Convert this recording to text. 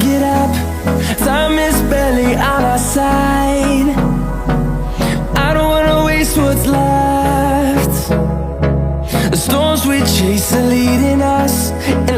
get up, time is barely on our side. I don't wanna waste what's left. The storms we chase are leading us, and